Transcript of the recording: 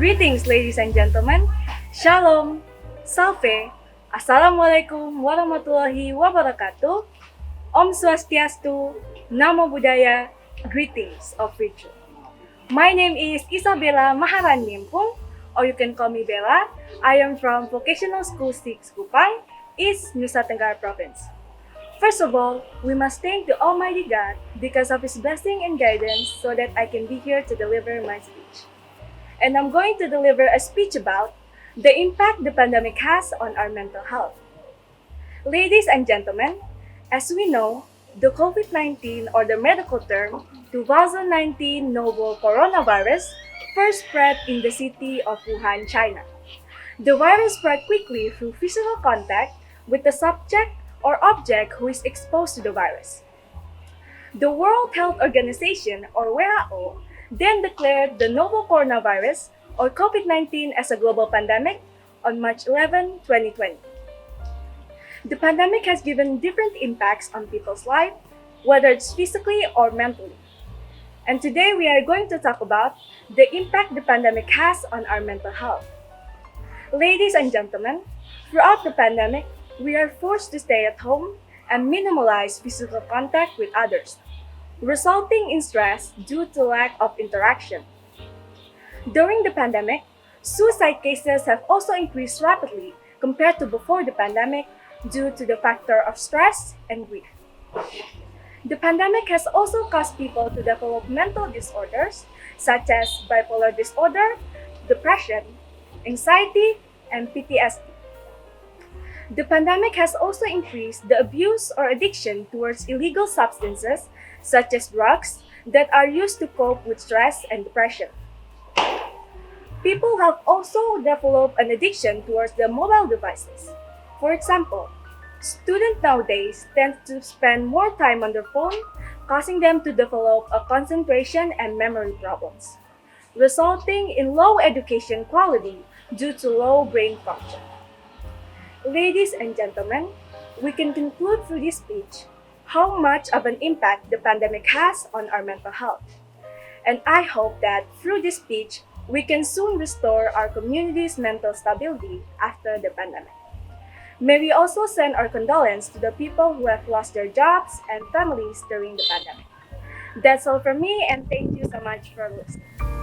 Greetings, ladies and gentlemen. Shalom, Salve, Assalamualaikum warahmatullahi wabarakatuh. Om Swastiastu, Namo Buddhaya, greetings of virtue. My name is Isabella Maharani Nempung, or you can call me Bella. I am from Vocational School 6 Kupang, East Nusa Tenggara Province. First of all, we must thank the Almighty God because of His blessing and guidance so that I can be here to deliver my speech. And I'm going to deliver a speech about the impact the pandemic has on our mental health. Ladies and gentlemen, as we know, the COVID-19, or the medical term 2019 novel coronavirus, first spread in the city of Wuhan, China. The virus spread quickly through physical contact with the subject or object who is exposed to the virus. The World Health Organization, or WHO, then declared the novel coronavirus, or COVID-19, as a global pandemic on March 11, 2020. The pandemic has given different impacts on people's life, whether it's physically or mentally. And today we are going to talk about the impact the pandemic has on our mental health. Ladies and gentlemen, throughout the pandemic, we are forced to stay at home and minimalize physical contact with others, resulting in stress due to lack of interaction. During the pandemic, suicide cases have also increased rapidly compared to before the pandemic due to the factor of stress and grief. The pandemic has also caused people to develop mental disorders such as bipolar disorder, depression, anxiety, and PTSD. The pandemic has also increased the abuse or addiction towards illegal substances such as drugs that are used to cope with stress and depression. People have also developed an addiction towards the mobile devices. For example, students nowadays tend to spend more time on their phone, causing them to develop a concentration and memory problems, resulting in low education quality due to low brain function. Ladies and gentlemen, we can conclude through this speech how much of an impact the pandemic has on our mental health. And I hope that through this speech, we can soon restore our community's mental stability after the pandemic. May we also send our condolences to the people who have lost their jobs and families during the pandemic. That's all from me, and thank you so much for listening.